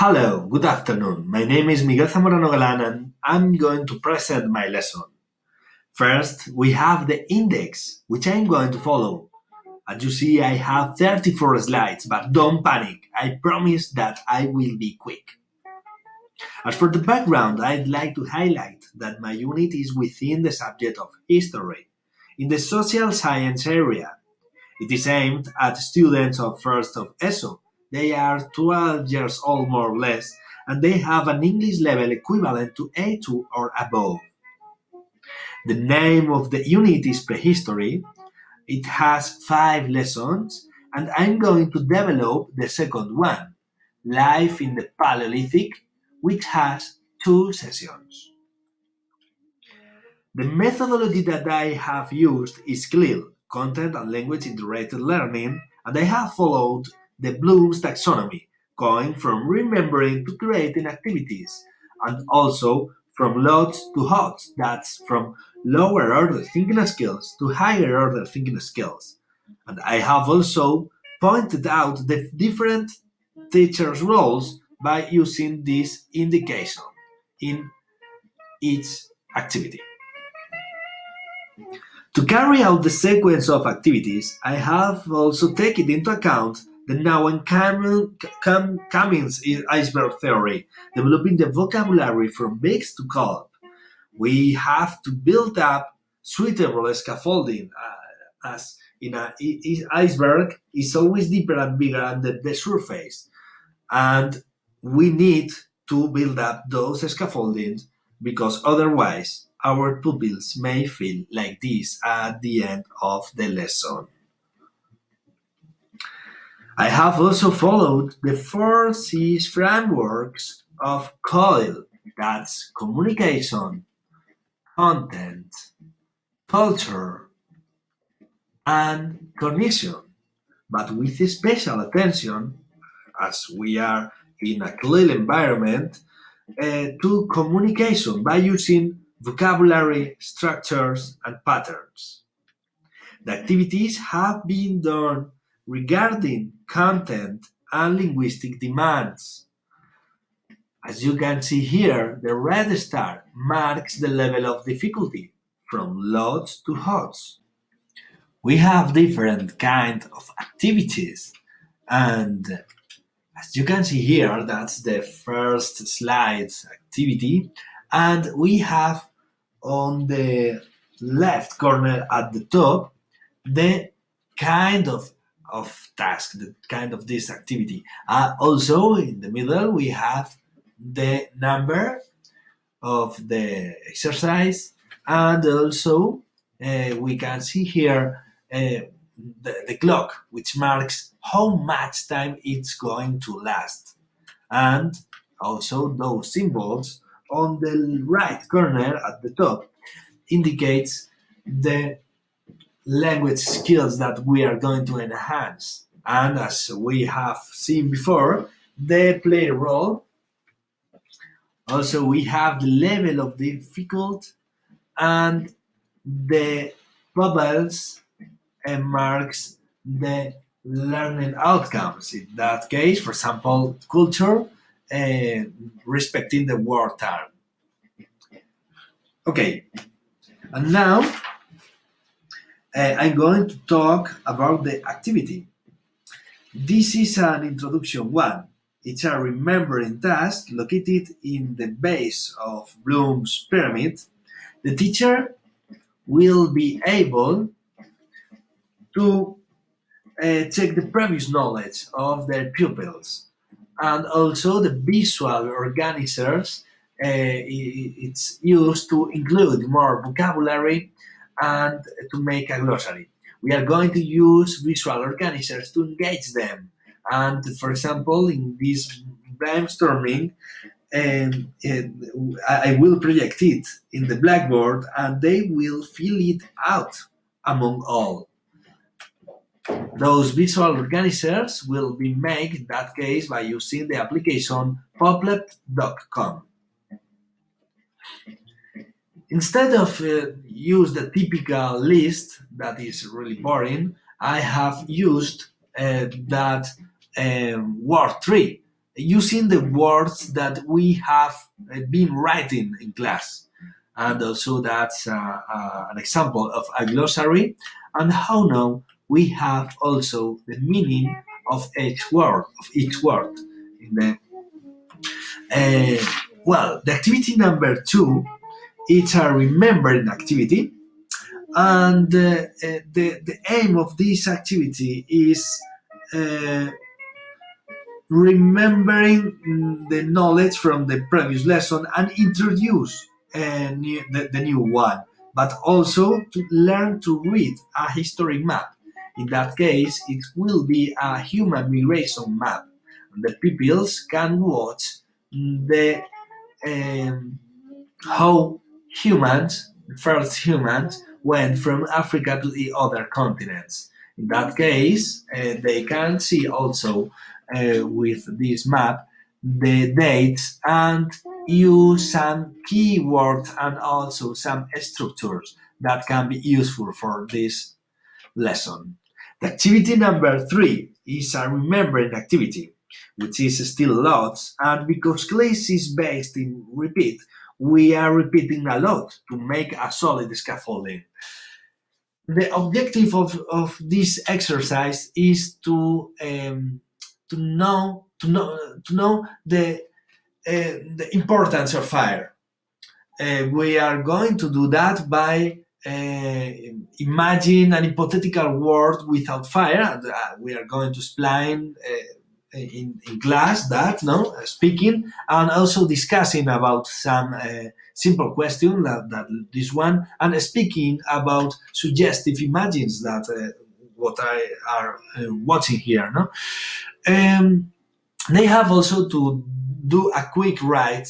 Hello, good afternoon. My name is Miguel Zamorano Galan and I'm going to present my lesson. First, we have the index, which I'm going to follow. As you see, I have 34 slides, but don't panic. I promise that I will be quick. As for the background, I'd like to highlight that my unit is within the subject of history, in the social science area. It is aimed at students of first of ESO. They are 12 years old more or less, and they have an English level equivalent to A2 or above. The name of the unit is Prehistory. It has 5 lessons, and I'm going to develop the second one, Life in the Paleolithic, which has 2 sessions. The methodology that I have used is CLIL, Content and Language Integrated Learning, and I have followed the Bloom's taxonomy, going from remembering to creating activities, and also from lots to HOTS, that's from lower order thinking skills to higher order thinking skills. And I have also pointed out the different teachers' roles by using this indication in each activity. To carry out the sequence of activities, I have also taken into account the now Cummings iceberg theory, developing the vocabulary from big to cold. We have to build up suitable scaffolding, as in an iceberg is always deeper and bigger under the surface, and we need to build up those scaffoldings because otherwise our pupils may feel like this at the end of the lesson. I have also followed the 4 C's frameworks of COIL, that's communication, content, culture, and cognition, but with special attention, as we are in a clear environment, to communication by using vocabulary, structures, and patterns. The activities have been done regarding content and linguistic demands. As you can see here, the red star marks the level of difficulty, from lots to HOTS. We have different kinds of activities, and as you can see here, that's the first slide's activity, and we have on the left corner at the top the kind of task, the kind of this activity. Also, in the middle, we have the number of the exercise, and also we can see here the clock, which marks how much time it's going to last. And also those symbols on the right corner at the top indicates the language skills that we are going to enhance. And as we have seen before, the play role. Also, we have the level of difficult and the bubbles marks the learning outcomes. In that case, for example, culture, respecting the word term. Okay, and now I'm going to talk about the activity. This is an introduction one. It's a remembering task located in the base of Bloom's pyramid. The teacher will be able to check the previous knowledge of their pupils, and also the visual organizers. It's used to include more vocabulary and to make a glossary. We are going to use visual organizers to engage them. And for example, in this brainstorming, I will project it in the blackboard and they will fill it out among all. Those visual organizers will be made in that case by using the application Poplet.com. Instead of use the typical list that is really boring, I have used that word tree. using the words that we have been writing in class. And also that's an example of a glossary. And how now we have also the meaning of each word in the the activity number 2, it's a remembering activity, and the aim of this activity is uh, remembering the knowledge from the previous lesson and introduce the new one, but also to learn to read a historic map. In that case, it will be a human migration map. The pupils can watch the um, how humans, the first humans, went from Africa to the other continents. In that case, they can see also with this map the dates and use some keywords and also some structures that can be useful for this lesson. The activity number 3 is a remembering activity, which is still lots, and because class is based in repeat, we are repeating a lot to make a solid scaffolding. The objective of this exercise is to know the importance of fire. We are going to do that by imagine an hypothetical world without fire. And, we are going to explain in class that speaking and also discussing about some simple question that this one, and speaking about suggestive images that what I are watching here. No, they have also to do a quick write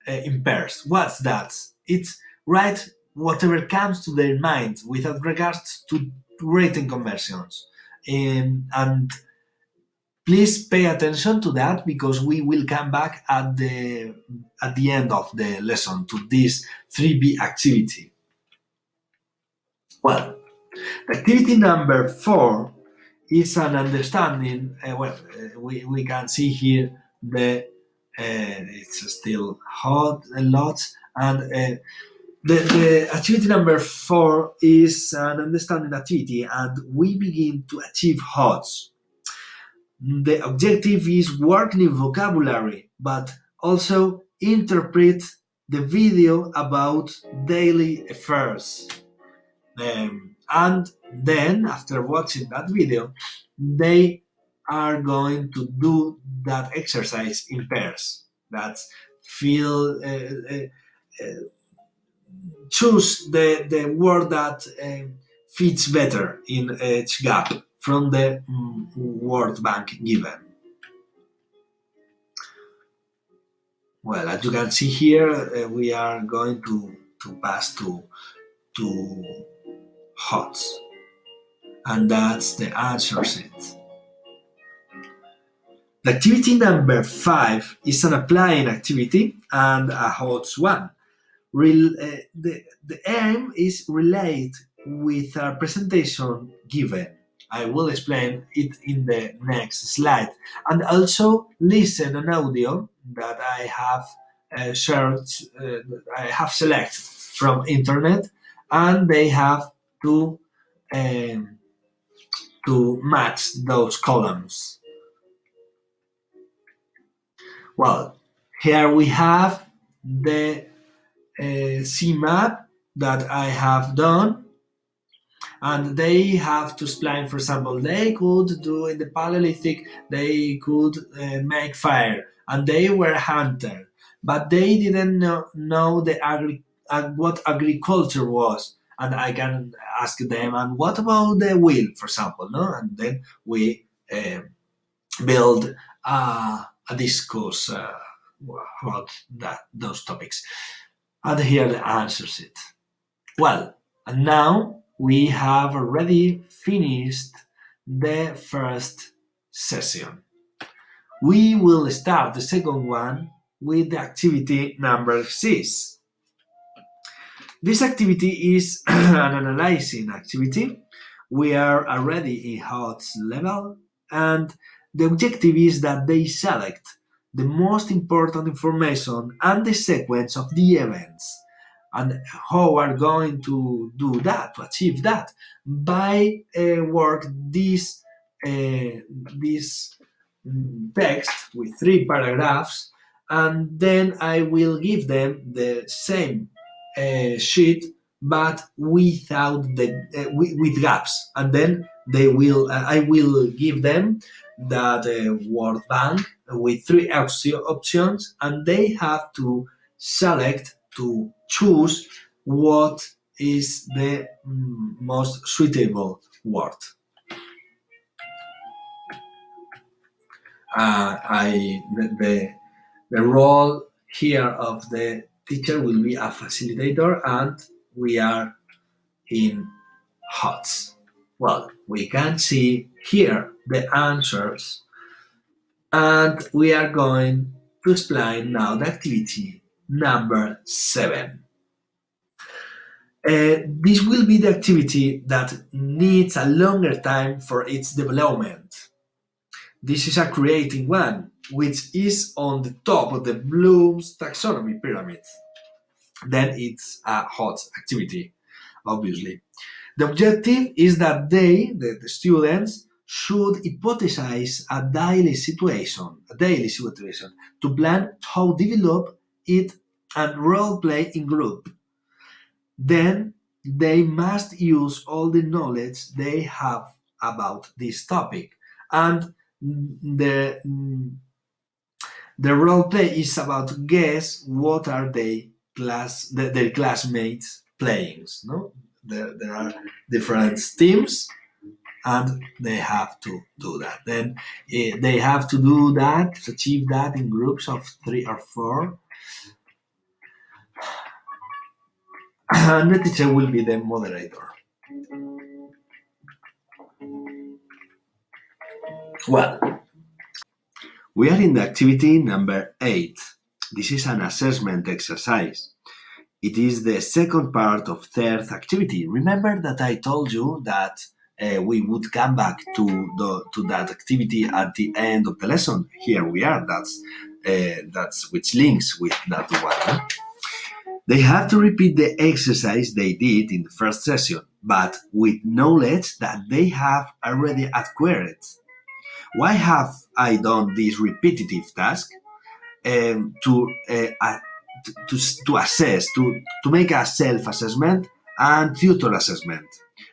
in pairs. What's that? It's write whatever comes to their mind without regards to written conversions. And please pay attention to that because we will come back at the end of the lesson to this 3B activity. Well, the activity number 4 is an understanding. We can see here it's still hot a lot, and the activity number 4 is an understanding activity, and we begin to achieve HOTS. The objective is working in vocabulary, but also interpret the video about daily affairs. And then, after watching that video, they are going to do that exercise in pairs. That's feel choose the word that fits better in each gap from the word bank given. Well, as you can see here, we are going to pass to HOTS, and that's the answer set. The activity number 5 is an applying activity and a HOTS one. The aim is relate with a presentation given. I will explain it in the next slide. And also listen an audio that I have shared, I have selected from internet, and they have um, to match those columns. Well, here we have the CMAP that I have done, and they have to explain, for example, they could do in the Paleolithic, they could make fire, and they were hunter, but they didn't know what agriculture was. And I can ask them, and what about the wheel, for example, no? And then we build a discourse about those topics. And here the answers it. Well, and now we have already finished the first session. We will start the second one with the activity number 6. This activity is an analyzing activity. We are already in HOTS level, and the objective is that they select the most important information and the sequence of the events. And how are going to do that, to achieve that? By work this text with three paragraphs, and then I will give them the same sheet but without with gaps, and then they will I will give them that word bank with three options, and they have to select to choose what is the most suitable word. The role here of the teacher will be a facilitator, and we are in HOTS. Well, we can see here the answers, and we are going to explain now the activity number 7. This will be the activity that needs a longer time for its development. This is a creating one, which is on the top of the Bloom's taxonomy pyramid. Then it's a hot activity, obviously. The objective is that the students, should hypothesize a daily situation, to plan how develop it and role play in group. Then they must use all the knowledge they have about this topic. And the the role play is about guess what are their classmates playing. No, there are different teams, and they have to do that. Then they have to do that, to achieve that in groups of 3 or 4, and the teacher will be the moderator. Well, we are in the activity number 8. This is an assessment exercise. It is the second part of third activity. Remember that I told you that we would come back to that activity at the end of the lesson. Here we are. That's which links with that one. Huh? They have to repeat the exercise they did in the first session, but with knowledge that they have already acquired. Why have I done this repetitive task? To assess, to make a self-assessment and tutor assessment.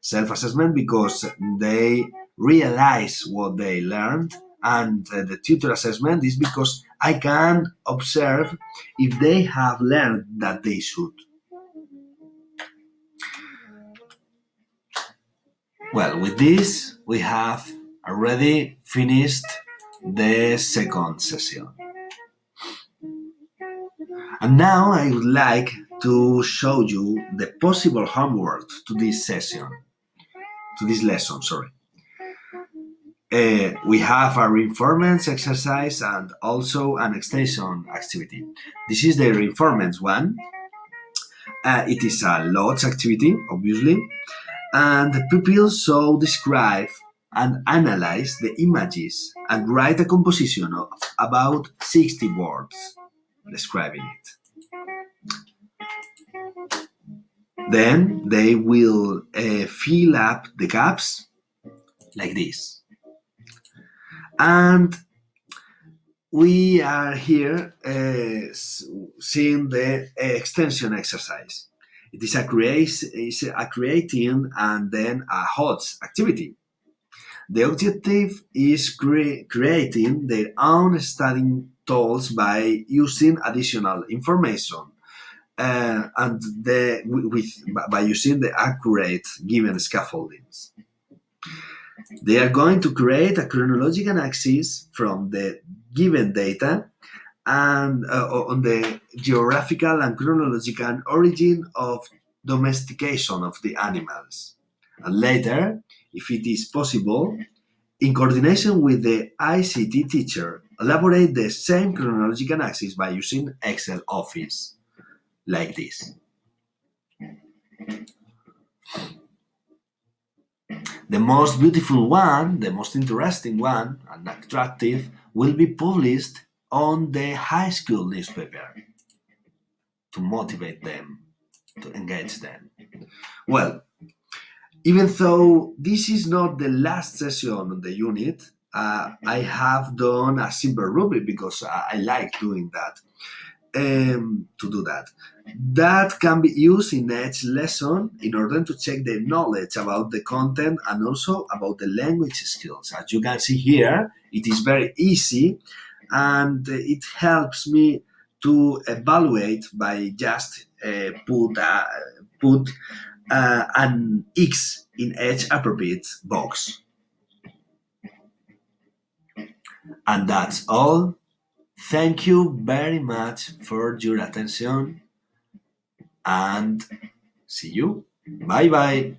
Self-assessment because they realize what they learned, and the tutor assessment is because I can observe if they have learned that they should. Well, with this, we have already finished the second session. And now I would like to show you the possible homework to this session, to this lesson, sorry. We have a reinforcement exercise and also an extension activity. This is the reinforcement one. It is a lots activity, obviously, and the pupils should describe and analyze the images and write a composition of about 60 words describing it. Then they will fill up the gaps like this. And we are here seeing the extension exercise. It is a creating and then a HOTS activity. The objective is creating their own studying tools by using additional information and by using the accurate given scaffoldings. They are going to create a chronological axis from the given data and on the geographical and chronological origin of domestication of the animals. And later, if it is possible, in coordination with the ICT teacher, elaborate the same chronological axis by using Excel Office, like this. The most beautiful one, the most interesting one, and attractive, will be published on the high school newspaper to motivate them, to engage them. Well, even though this is not the last session on the unit, I have done a simple rubric because I like doing that. To do that. That can be used in each lesson in order to check the knowledge about the content and also about the language skills. As you can see here, it is very easy and it helps me to evaluate by just put an X in each appropriate box. And that's all. Thank you very much for your attention and see you. Bye bye.